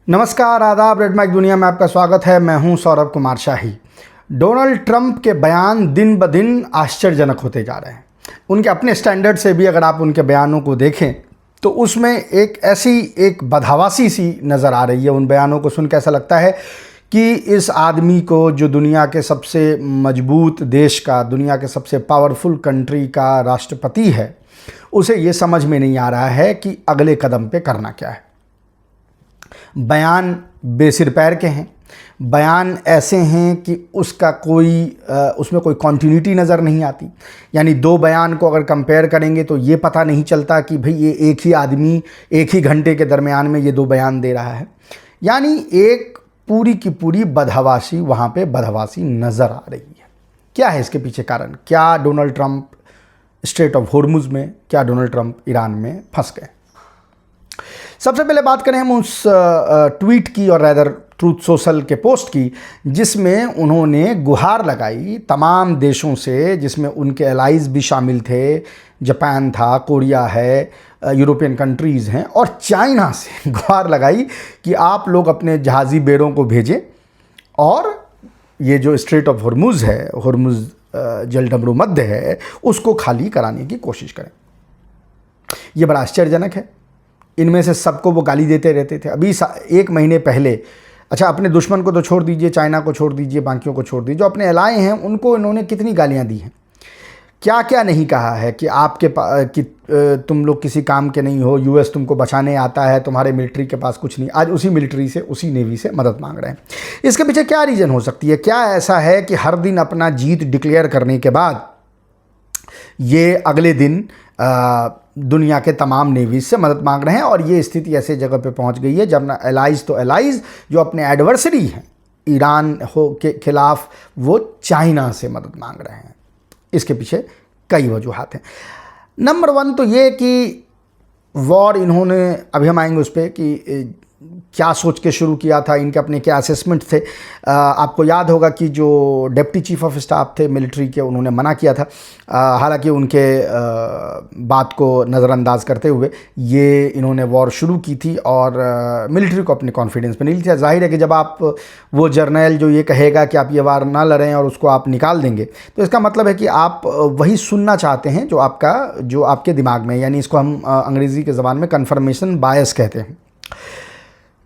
नमस्कार, आदाब। Red mic दुनिया में आपका स्वागत है। मैं हूं सौरभ कुमार शाही। डोनाल्ड ट्रंप के बयान दिन ब दिन आश्चर्यजनक होते जा रहे हैं। उनके अपने स्टैंडर्ड से भी अगर आप उनके बयानों को देखें तो उसमें एक बदहवासी सी नज़र आ रही है। उन बयानों को सुन के ऐसा लगता है कि इस आदमी को, जो दुनिया के सबसे मजबूत देश का, दुनिया के सबसे पावरफुल कंट्री का राष्ट्रपति है, उसे ये समझ में नहीं आ रहा है कि अगले कदम पे करना क्या है। बयान बेसिर पैर के हैं, बयान ऐसे हैं कि उसमें कोई कॉन्टिन्यूटी नज़र नहीं आती। यानी दो बयान को अगर कंपेयर करेंगे तो ये पता नहीं चलता कि भाई ये एक ही आदमी एक ही घंटे के दरमियान में ये दो बयान दे रहा है। यानी एक पूरी की पूरी बदहवासी वहाँ पे बदहवासी नज़र आ रही है। क्या है इसके पीछे कारण? क्या Donald Trump straight of Hormuz में, क्या डोनाल्ड ट्रंप ईरान में फंस गए? सबसे पहले बात करें हम उस ट्वीट की, और रैदर ट्रूथ सोशल के पोस्ट की, जिसमें उन्होंने गुहार लगाई तमाम देशों से, जिसमें उनके एलाइज भी शामिल थे। जापान था, कोरिया है, यूरोपियन कंट्रीज़ हैं, और चाइना से गुहार लगाई कि आप लोग अपने जहाज़ी बेड़ों को भेजें और ये जो स्ट्रेट ऑफ होर्मुज़ है, होर्मुज़ जलडमरू मध्य है, उसको खाली कराने की कोशिश करें। ये बड़ा आश्चर्यजनक है। इनमें से सबको वो गाली देते रहते थे। अभी एक महीने पहले, अच्छा अपने दुश्मन को तो छोड़ दीजिए, चाइना को छोड़ दीजिए, बाकियों को छोड़ दीजिए, जो अपने एलाए हैं उनको इन्होंने कितनी गालियां दी हैं। क्या क्या नहीं कहा है कि तुम लोग किसी काम के नहीं हो, यूएस तुमको बचाने आता है, तुम्हारे मिलिट्री के पास कुछ नहीं। आज उसी मिलिट्री से, उसी नेवी से मदद मांग रहे हैं। इसके पीछे क्या रीज़न हो सकती है? क्या ऐसा है कि हर दिन अपना जीत डिक्लेयर करने के बाद ये अगले दिन दुनिया के तमाम नेवीज से मदद मांग रहे हैं, और ये स्थिति ऐसे जगह पे पहुंच गई है जब ना एलाइज तो एलाइज, जो अपने एडवर्सरी हैं ईरान के खिलाफ, वो चाइना से मदद मांग रहे हैं। इसके पीछे कई वजूहात हैं। नंबर 1 तो ये कि वॉर इन्होंने, अभी हम आएंगे उस पर कि क्या सोच के शुरू किया था, इनके अपने क्या असेसमेंट थे। आपको याद होगा कि जो डिप्टी चीफ ऑफ स्टाफ थे मिलिट्री के, उन्होंने मना किया था। हालांकि उनके बात को नज़रअंदाज करते हुए ये इन्होंने वॉर शुरू की थी, और मिलिट्री को अपने कॉन्फिडेंस पे नहीं लिया। जाहिर है कि जब आप, वो जर्नल जो ये कहेगा कि आप ये वार ना लड़ें और उसको आप निकाल देंगे, तो इसका मतलब है कि आप वही सुनना चाहते हैं जो आपके दिमाग में, यानी इसको हम अंग्रेज़ी के ज़बान में कन्फर्मेशन बायस कहते हैं।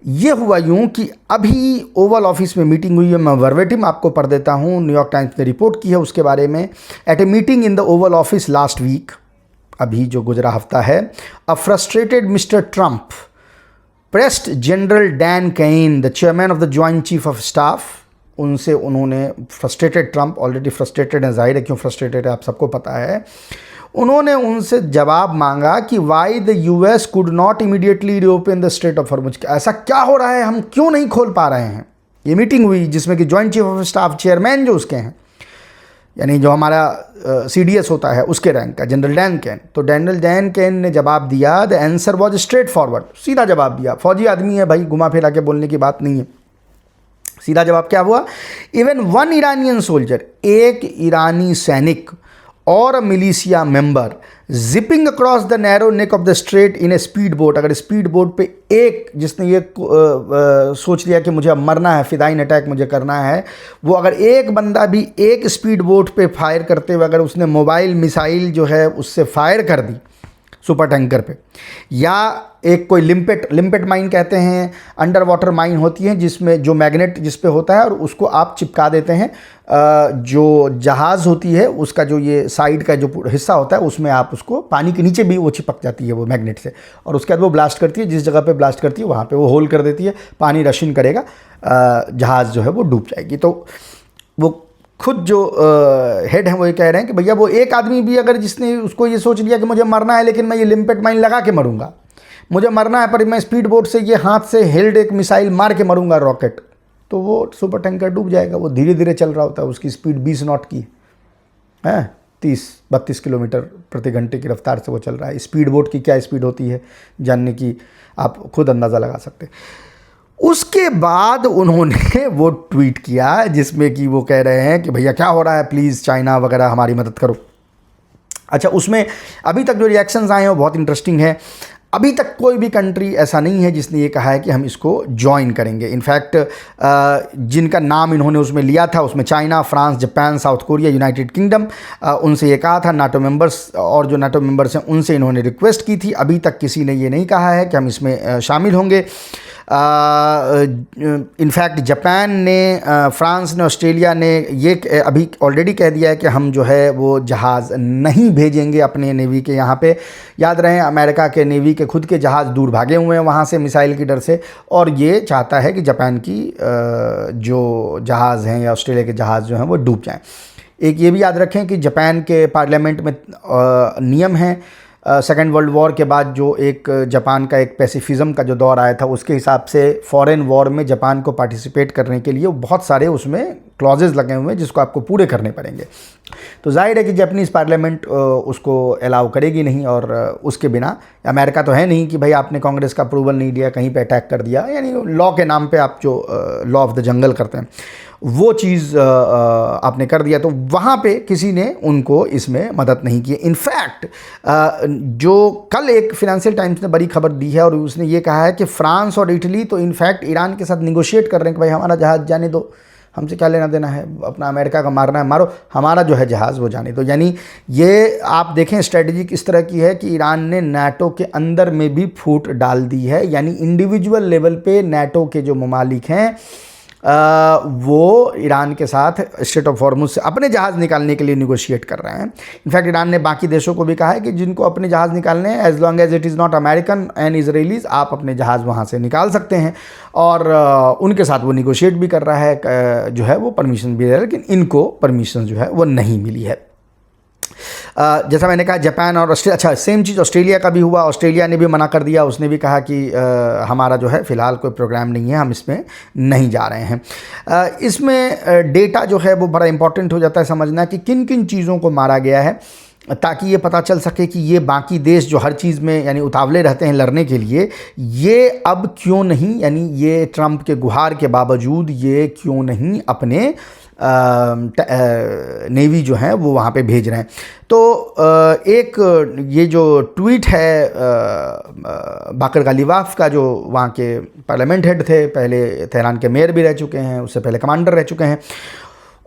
ये हुआ यूं कि अभी ओवल ऑफिस में मीटिंग हुई है। मैं वर्बेटिम आपको पढ़ देता हूँ, न्यूयॉर्क टाइम्स ने रिपोर्ट की है उसके बारे में। At a meeting in the Oval Office last week, अभी जो गुजरा हफ्ता है, a frustrated mister Trump pressed general Dan Caine, the chairman of the joint chief of staff. उनसे उन्होंने, फ्रस्ट्रेटेड ट्रंप ऑलरेडी फ्रस्ट्रेटेड है, जाहिर है क्यों फ्रस्ट्रेटेड है आप सबको पता है। उन्होंने उनसे जवाब मांगा कि why the US could not immediately reopen the straight of Hormuz. ऐसा क्या हो रहा है, हम क्यों नहीं खोल पा रहे हैं? ये मीटिंग हुई जिसमें कि joint chief of staff chairman जो उसके हैं, यानी जो हमारा सीडीएस होता है उसके रैंक का, जनरल डैन केन। तो जनरल डैन केन ने जवाब दिया, the answer was straight forward, सीधा जवाब दिया। फौजी आदमी है भाई, घुमा फिरा के बोलने की बात नहीं है। सीधा जवाब क्या हुआ? इवन वन ईरानियन सोल्जर, एक ईरानी सैनिक और militia member, zipping across the narrow neck of the strait in a speed boat. अगर स्पीड बोट पे एक, जिसने ये सोच लिया कि मुझे अब मरना है, फिदाइन अटैक मुझे करना है, वो अगर एक बंदा भी एक स्पीड बोट पे फायर करते हुए, अगर उसने मोबाइल मिसाइल जो है उससे फायर कर दी सुपर टैंकर पे, या एक कोई लिम्पेट माइन कहते हैं, अंडर वाटर माइन होती है, जिसमें जो मैग्नेट जिस पे होता है और उसको आप चिपका देते हैं, जो जहाज़ होती है उसका जो ये साइड का जो हिस्सा होता है, उसमें आप उसको, पानी के नीचे भी वो चिपक जाती है वो मैग्नेट से, और उसके बाद वो ब्लास्ट करती है। जिस जगह पे ब्लास्ट करती है वहाँ पे वो होल कर देती है, पानी रशिन करेगा, जहाज़ जो है वो डूब जाएगी। तो वो खुद जो हेड हैं वो ये कह रहे हैं कि भैया वो एक आदमी भी अगर, जिसने उसको ये सोच लिया कि मुझे मरना है लेकिन मैं ये लिम्पेट माइन लगा के मरूंगा, मुझे मरना है पर मैं स्पीड बोट से ये हाथ से हेल्ड एक मिसाइल मार के मरूंगा, रॉकेट, तो वो सुपर टैंकर डूब जाएगा। वो धीरे धीरे चल रहा होता है, उसकी स्पीड 20 नॉट की है, 30-32 किलोमीटर प्रति घंटे की रफ्तार से वो चल रहा है। स्पीड बोट की क्या स्पीड होती है जानने की आप खुद अंदाज़ा लगा सकते हैं। उसके बाद उन्होंने वो ट्वीट किया जिसमें कि वो कह रहे हैं कि भैया क्या हो रहा है, प्लीज़ चाइना वगैरह हमारी मदद करो। अच्छा, उसमें अभी तक जो रिएक्शंस आए हैं वो बहुत इंटरेस्टिंग है। अभी तक कोई भी कंट्री ऐसा नहीं है जिसने ये कहा है कि हम इसको ज्वाइन करेंगे। इनफैक्ट जिनका नाम इन्होंने उसमें लिया था उसमें China, France, Japan, south Korea, United kingdom, उनसे ये कहा था। नाटो मेंबर्स और जो नाटो मेंबर्स हैं उनसे इन्होंने रिक्वेस्ट की थी। अभी तक किसी ने ये नहीं कहा है कि हम इसमें शामिल होंगे। इनफैक्ट जापान ने, फ्रांस ने, ऑस्ट्रेलिया ने ये अभी ऑलरेडी कह दिया है कि हम जो है वो जहाज़ नहीं भेजेंगे अपने नेवी के यहाँ पे। याद रहे अमेरिका के नेवी के खुद के जहाज़ दूर भागे हुए हैं वहाँ से मिसाइल की डर से, और ये चाहता है कि जापान की जो जहाज़ हैं या ऑस्ट्रेलिया के जहाज़ जो हैं वो डूब जाएं। एक ये भी याद रखें कि जापान के पार्लियामेंट में नियम है सेकेंड वर्ल्ड वॉर के बाद जो एक जापान का एक पैसिफिज़म का जो दौर आया था उसके हिसाब से फॉरेन वॉर में जापान को पार्टिसिपेट करने के लिए बहुत सारे उसमें क्लॉजेज लगे हुए हैं जिसको आपको पूरे करने पड़ेंगे। तो जाहिर है कि जापानीज़ पार्लियामेंट उसको अलाउ करेगी नहीं, और उसके बिना अमेरिका तो है नहीं कि भाई आपने कांग्रेस का अप्रूवल नहीं दिया, कहीं पे अटैक कर दिया, यानी लॉ के नाम पे आप जो लॉ ऑफ द जंगल करते हैं वो चीज़ आपने कर दिया, तो वहाँ पे किसी ने उनको इसमें मदद नहीं की। इनफैक्ट जो कल एक फिनेंशियल टाइम्स ने बड़ी खबर दी है और उसने ये कहा है कि फ्रांस और इटली तो इनफैक्ट ईरान के साथ निगोशिएट कर रहे हैं कि भाई हमारा जहाज़ जाने दो, हमसे क्या लेना देना है, अपना अमेरिका का मारना है मारो, हमारा जो है जहाज़ वो जाने दो। यानी ये आप देखें स्ट्रेटजी किस तरह की है कि ईरान ने नाटो के अंदर में भी फूट डाल दी है। यानी इंडिविजुअल लेवल पे नाटो के जो ममालिक हैं वो ईरान के साथ स्ट्रेट ऑफ हॉर्मुज से अपने जहाज़ निकालने के लिए निगोशिएट कर रहे हैं। इनफैक्ट ईरान ने बाकी देशों को भी कहा है कि जिनको अपने जहाज़ निकालने हैं, as long as it is not American and Israelis, आप अपने जहाज़ वहाँ से निकाल सकते हैं। और उनके साथ वो निगोशिएट भी कर रहा है, जो है वो परमिशन भी दे रहा है, लेकिन इनको परमिशन जो है वो नहीं मिली है। जैसा मैंने कहा जापान और ऑस्ट्रेलिया, अच्छा सेम चीज़ ऑस्ट्रेलिया का भी हुआ। ऑस्ट्रेलिया ने भी मना कर दिया, उसने भी कहा कि हमारा जो है फ़िलहाल कोई प्रोग्राम नहीं है, हम इसमें नहीं जा रहे हैं। इसमें डेटा जो है वो बड़ा इंपॉर्टेंट हो जाता है समझना कि किन किन चीज़ों को मारा गया है, ताकि ये पता चल सके कि ये बाकी देश जो हर चीज़ में यानी उतावले रहते हैं लड़ने के लिए, ये अब क्यों नहीं, यानी ये ट्रंप के गुहार के बावजूद ये क्यों नहीं अपने नेवी जो है वो वहाँ पे भेज रहे हैं। तो एक ये जो ट्वीट है बाकर गालिबाफ का, जो वहाँ के पार्लियामेंट हेड थे, पहले तेहरान के मेयर भी रह चुके हैं, उससे पहले कमांडर रह चुके हैं,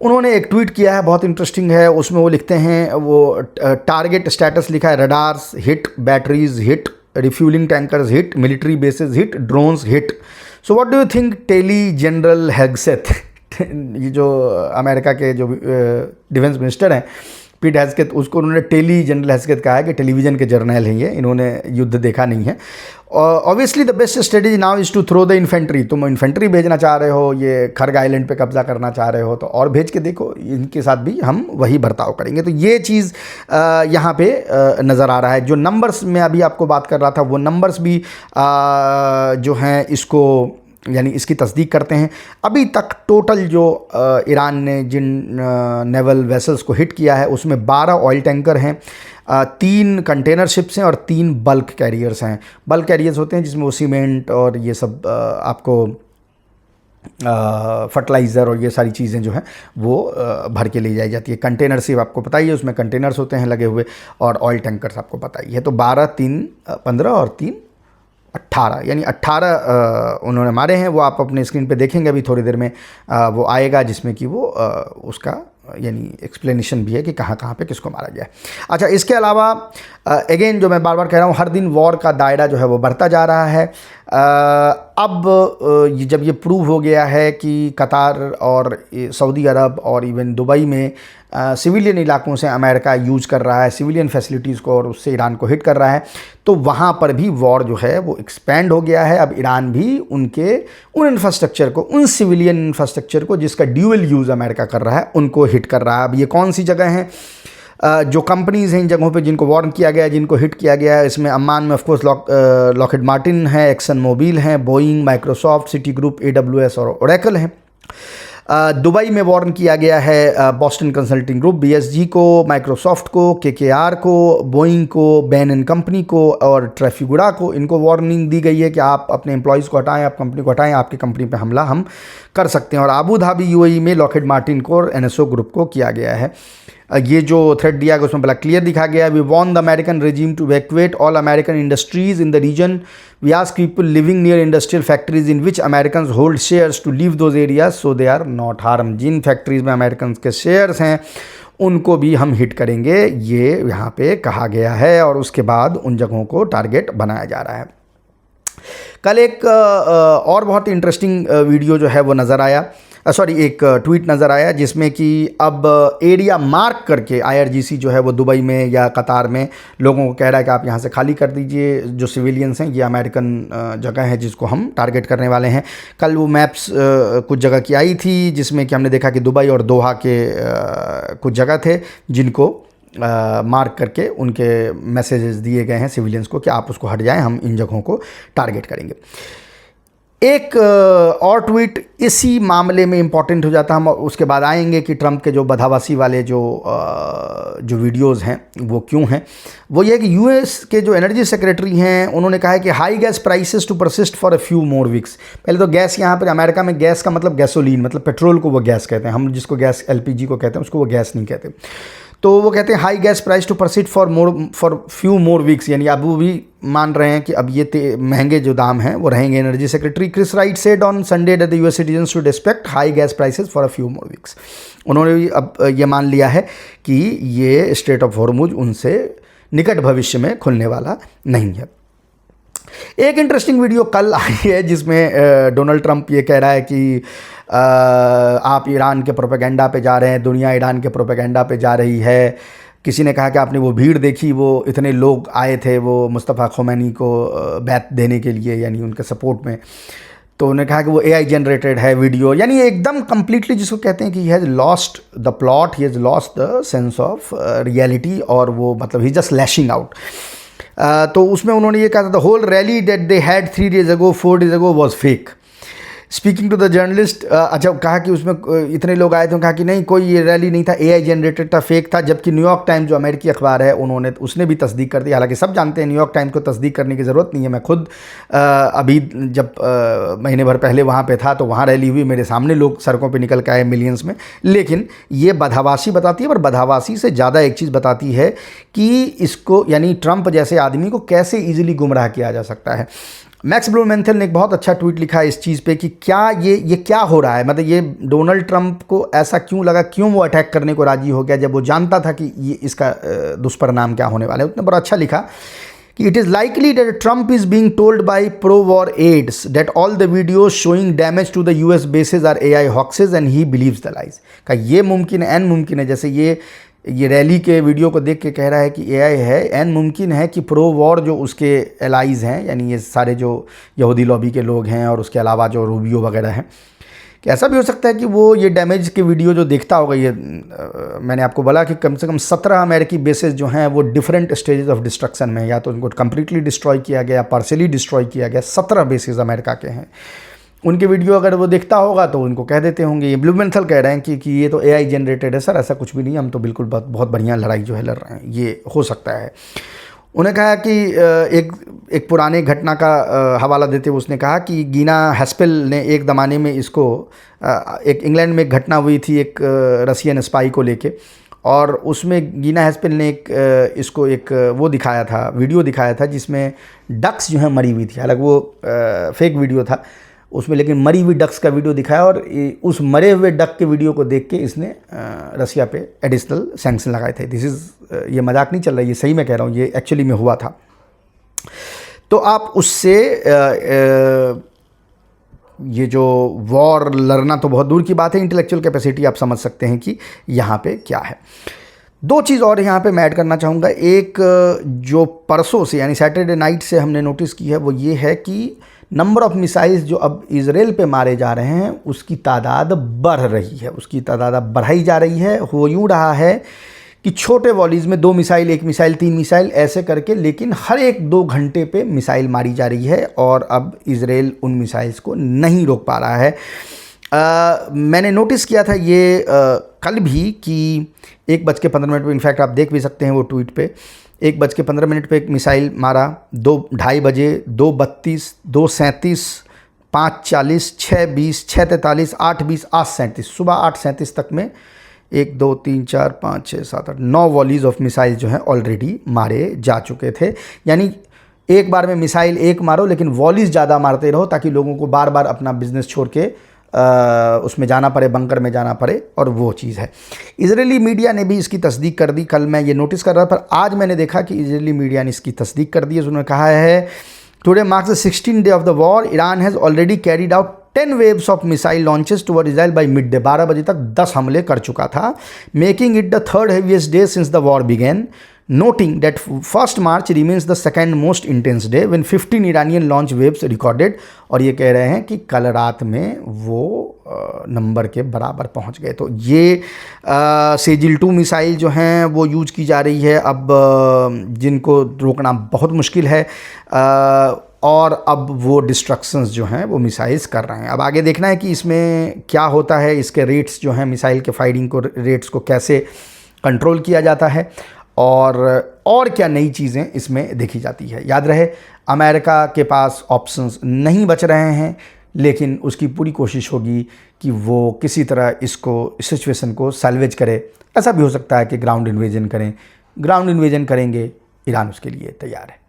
उन्होंने एक ट्वीट किया है, बहुत इंटरेस्टिंग है। उसमें वो लिखते हैं, वो टारगेट स्टेटस लिखा है, radars hit, batteries hit, refuelling tankers hit, military bases hit, drones hit. So what do you think tell general Hegseth, ये जो अमेरिका के जो डिफेंस मिनिस्टर हैं पीट हेग्सेथ, उसको उन्होंने टेली जनरल हेग्सेथ कहा है कि टेलीविज़न के जर्नल हैं ये, इन्होंने युद्ध देखा नहीं है। और obviously the best strategy now is to throw the infantry. तुम इन्फेंट्री भेजना चाह रहे हो, ये खरग आइलैंड पे कब्जा करना चाह रहे हो, तो और भेज के देखो, इनके साथ भी हम वही बर्ताव करेंगे। तो ये चीज़ यहाँ पे नज़र आ रहा है। जो नंबर्स में अभी आपको बात कर रहा था, वो नंबर्स भी जो हैं इसको यानी इसकी तस्दीक करते हैं। अभी तक टोटल जो ईरान ने जिन नेवल वेसल्स को हिट किया है उसमें 12 ऑयल टैंकर हैं, 3 कंटेनर शिप्स हैं और 3 बल्क कैरियर्स हैं। बल्क कैरियर्स होते हैं जिसमें वो सीमेंट और ये सब आपको फर्टिलाइज़र और ये सारी चीज़ें जो हैं वो भर के ले जाई जाती है। कंटेनर शिप आपको पता ही है, उसमें कंटेनर्स होते हैं लगे हुए, और ऑयल टैंकर्स आपको पता ही है। तो 12, 3, 15 और 3, 18, यानी 18 उन्होंने मारे हैं। वो आप अपने स्क्रीन पे देखेंगे अभी थोड़ी देर में वो आएगा, जिसमें कि वो उसका यानी एक्सप्लेनेशन भी है कि कहाँ कहाँ पे किसको मारा गया। अच्छा, इसके अलावा अगेन जो मैं बार बार कह रहा हूँ, हर दिन वॉर का दायरा जो है वो बढ़ता जा रहा है। अब जब ये प्रूव हो गया है कि कतार और सऊदी अरब और इवन दुबई में सिविलियन इलाकों से अमेरिका यूज़ कर रहा है सिविलियन फैसिलिटीज़ को, और उससे ईरान को हिट कर रहा है, तो वहाँ पर भी वॉर जो है वो एक्सपेंड हो गया है। अब ईरान भी उन इंफ्रास्ट्रक्चर को, उन सिविलियन इंफ्रास्ट्रक्चर को जिसका ड्यूअल यूज़ अमेरिका कर रहा है, उनको हिट कर रहा है। अब ये कौन सी जगह हैं, जो कंपनीज़ हैं इन जगहों पे जिनको वार्न किया गया है, जिनको हिट किया गया है, इसमें अम्मान में ऑफकोर्स लॉकहीड मार्टिन है, एक्सन मोबिल हैं, Boeing, Microsoft, city group, AWS और ओरेकल हैं। दुबई में वार्न किया गया है बॉस्टन कंसल्टिंग ग्रुप, BSG को, माइक्रोसॉफ्ट को, KKR को, बोइंग को, बैन एंड कंपनी को और ट्रैफिगुड़ा को। इनको वार्निंग दी गई है कि आप अपने एम्प्लॉयज़ को हटाएं, आप कंपनी को हटाएं, आपकी कंपनी पे हमला हम कर सकते हैं। और आबू धाबी UAE में लॉकहीड मार्टिन को और NSO ग्रुप को किया गया है। ये जो थ्रेड दिया गया उसमें बड़ा क्लियर दिखा गया है, we want the American regime to evacuate all American industries in the region, we ask people living near industrial factories in which American hold shares to leave those areas so they are not harm. जिन factories में American के shares हैं उनको भी हम hit करेंगे, ये यहाँ पे कहा गया है। और उसके बाद उन जगहों को टारगेट बनाया जा रहा है। कल एक और बहुत इंटरेस्टिंग वीडियो जो है वो नज़र आया, एक ट्वीट नज़र आया जिसमें कि अब एरिया मार्क करके IRGC जो है वो दुबई में या कतार में लोगों को कह रहा है कि आप यहाँ से खाली कर दीजिए, जो सिविलियंस हैं, ये अमेरिकन जगह है जिसको हम टारगेट करने वाले हैं। कल वो मैप्स कुछ जगह की आई थी जिसमें कि हमने देखा कि दुबई और दोहा के कुछ जगह थे जिनको मार्क करके उनके मैसेजेस दिए गए हैं सिविलियंस को कि आप उसको हट जाएं, हम इन जगहों को टारगेट करेंगे। एक और ट्वीट इसी मामले में इम्पॉर्टेंट हो जाता, हम उसके बाद आएंगे कि ट्रंप के जो बदहवासी वाले जो वीडियोस हैं वो क्यों हैं। वो ये कि US के जो एनर्जी सेक्रेटरी हैं उन्होंने कहा है कि high gas prices to persist for a few more weeks. पहले तो गैस, यहाँ पर अमेरिका में गैस का मतलब गैसोलीन, मतलब पेट्रोल को वो गैस कहते हैं, हम जिसको गैस LPG को कहते हैं उसको वो गैस नहीं कहते। तो वो कहते हैं high gas price to persist for few more weeks, यानी अब वो भी मान रहे हैं कि अब ये महंगे जो दाम हैं वो रहेंगे। Energy secretary Chris Wright said on Sunday that the US citizen should expect high gas prices for a few more weeks. उन्होंने भी अब ये मान लिया है कि ये स्ट्रेट ऑफ हॉर्मुज उनसे निकट भविष्य में खुलने वाला नहीं है। एक इंटरेस्टिंग वीडियो कल आई है जिसमें डोनाल्ड ट्रंप ये कह रहा है कि आप ईरान के प्रोपेगेंडा पे जा रहे हैं, दुनिया ईरान के प्रोपेगेंडा पे जा रही है। किसी ने कहा कि आपने वो भीड़ देखी, वो इतने लोग आए थे वो मुस्तफ़ा ख़ुमैनी को बैत देने के लिए, यानी उनके सपोर्ट में। तो उन्होंने कहा कि वो AI जनरेटेड है वीडियो, यानी एकदम कम्प्लीटली जिसको कहते हैं कि he has lost the plot, he has lost the sense of reality, और वो मतलब ही जस्ट लैशिंग आउट। तो उसमें उन्होंने ये कहा था the whole rally that they had 3 days ago 4 days ago was fake. Speaking to the journalist, अच्छा कहा कि उसमें इतने लोग आए थे, कहा कि नहीं कोई ये रैली नहीं था, AI जनरेटेड था, फेक था। जबकि न्यूयॉर्क टाइम्स जो अमेरिकी अखबार है उसने भी तस्दीक कर दी। हालांकि सब जानते हैं न्यूयॉर्क टाइम्स को तस्दीक करने की ज़रूरत नहीं है। मैं खुद अभी जब महीने भर पहले वहाँ पे था तो वहाँ रैली हुई, मेरे सामने लोग सड़कों पे निकल के आए मिलियंस में। लेकिन ये बदहवासी बताती है, पर बदहवासी से ज़्यादा एक चीज़ बताती है कि इसको, यानी ट्रंप जैसे आदमी को कैसे ईजिली गुमराह किया जा सकता है। मैक्स ब्लूमेंथल ने एक बहुत अच्छा ट्वीट लिखा है इस चीज़ पे कि क्या ये क्या हो रहा है, मतलब ये डोनाल्ड ट्रंप को ऐसा क्यों लगा, क्यों वो अटैक करने को राजी हो गया जब वो जानता था कि ये इसका दुष्परिणाम क्या होने वाला है। उसने बड़ा अच्छा लिखा कि it is likely that Trump is being told by pro war aides that all the videos showing damage to the US bases are AI hoaxes and he believes the lies. का ये मुमकिन है, एन मुमकिन है, जैसे ये rally के video को देख के कह रहा है कि AI है, एन मुमकिन है कि प्रो वॉर जो उसके एलाइज हैं, यानी ये सारे जो यहूदी लॉबी के लोग हैं और उसके अलावा जो रूबियो वगैरह हैं, कि ऐसा भी हो सकता है कि वो ये डैमेज के वीडियो जो देखता होगा। ये मैंने आपको बोला कि कम से कम 17 अमेरिकी बेसेस जो हैं वो डिफरेंट स्टेजेस ऑफ डिस्ट्रक्शन में, या तो उनको कम्प्लीटली डिस्ट्रॉय किया गया, पार्शली डिस्ट्रॉय किया गया। 17 बेसेस अमेरिका के हैं। उनके वीडियो अगर वो देखता होगा तो उनको कह देते होंगे, ये ब्लूमेंथल कह रहे हैं कि ये तो AI जनरेटेड है। सर ऐसा कुछ भी नहीं, हम तो बिल्कुल बहुत बढ़िया लड़ाई जो है लड़ रहे हैं, ये हो सकता है। उन्हें कहा कि एक पुराने घटना का हवाला देते हुए उसने कहा कि गीना हैस्पेल ने एक ज़माने में इसको, एक इंग्लैंड में एक घटना हुई थी एक रशियन स्पाई को लेके, और उसमें गीना हैस्पेल ने इसको एक वो दिखाया था, वीडियो दिखाया था जिसमें डक्स जो है मरी हुई थी। हालांकि वो फेक वीडियो था उसमें, लेकिन मरी हुई डक्स का वीडियो दिखाया, और उस मरे हुए डक के वीडियो को देख के इसने रसिया पे एडिशनल सैंक्शन लगाए थे। ये मजाक नहीं चल रहा है, ये सही मैं कह रहा हूँ, ये एक्चुअली में हुआ था। तो आप उससे ये जो वॉर लड़ना तो बहुत दूर की बात है, इंटेलेक्चुअल कैपेसिटी आप समझ सकते हैं कि यहाँ पे क्या है। 2 चीज़ और यहाँ पे मैं ऐड करना चाहूँगा। एक जो परसों से यानी सैटरडे नाइट से हमने नोटिस की है वो ये है कि नंबर ऑफ़ मिसाइल्स जो अब इजराइल पे मारे जा रहे हैं उसकी तादाद बढ़ रही है, उसकी तादाद बढ़ाई जा रही है। हो यूँ रहा है कि छोटे वॉलीज में 2 मिसाइल, 1 मिसाइल, 3 मिसाइल ऐसे करके, लेकिन हर एक 2 घंटे पे मिसाइल मारी जा रही है, और अब इजराइल उन मिसाइल्स को नहीं रोक पा रहा है। मैंने नोटिस किया था ये कल भी कि 1:15 पे, इनफैक्ट आप देख भी सकते हैं वो ट्वीट पे, 1:15 पे एक मिसाइल मारा, 2:30 बजे, 2:32, 2:37, 5:40, 6:20, 6:43, 8:20, 8:37, सुबह 8:37 तक में 1 2 3 4 5 6 7 8 9 वॉलीज ऑफ मिसाइल जो हैं ऑलरेडी मारे जा चुके थे। यानी एक बार में मिसाइल एक मारो, लेकिन वॉलीज ज़्यादा मारते रहो ताकि लोगों को बार बार अपना बिजनेस छोड़ के उसमें जाना पड़े, बंकर में जाना पड़े, और वो चीज़ है। इजरायली मीडिया ने भी इसकी तस्दीक कर दी। कल मैं ये नोटिस कर रहा था, पर आज मैंने देखा कि इजरायली मीडिया ने इसकी तस्दीक कर दी है। उन्होंने कहा है, today marks the 16th day of the war, Iran has already carried out 10 waves of missile launches toward Israel by mid day. 12 बजे तक 10 हमले कर चुका था, making it the 3rd heaviest day since the war began, noting that 1st March remains the second most intense day when 15 Iranian launch waves recorded। और ये कह रहे हैं कि कल रात में वो नंबर के बराबर पहुंच गए। तो ये सेजिल 2 मिसाइल जो हैं वो यूज की जा रही है अब, जिनको रोकना बहुत मुश्किल है, और अब वो डिस्ट्रक्शंस जो हैं वो मिसाइल्स कर रहे हैं। अब आगे देखना है कि इसमें क्या होता है, इसके रेट्स जो हैं, मिसाइल के फायरिंग को रेट्स को कैसे कंट्रोल किया जाता है, और क्या नई चीज़ें इसमें देखी जाती है। याद रहे, अमेरिका के पास ऑप्शंस नहीं बच रहे हैं, लेकिन उसकी पूरी कोशिश होगी कि वो किसी तरह इसको, इस सिचुएशन को सैल्वेज करे। ऐसा भी हो सकता है कि ग्राउंड इन्वेजन करें। ग्राउंड इन्वेजन करेंगे, ईरान उसके लिए तैयार है।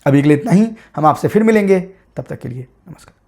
अभी के लिए इतना ही, हम आपसे फिर मिलेंगे, तब तक के लिए नमस्कार।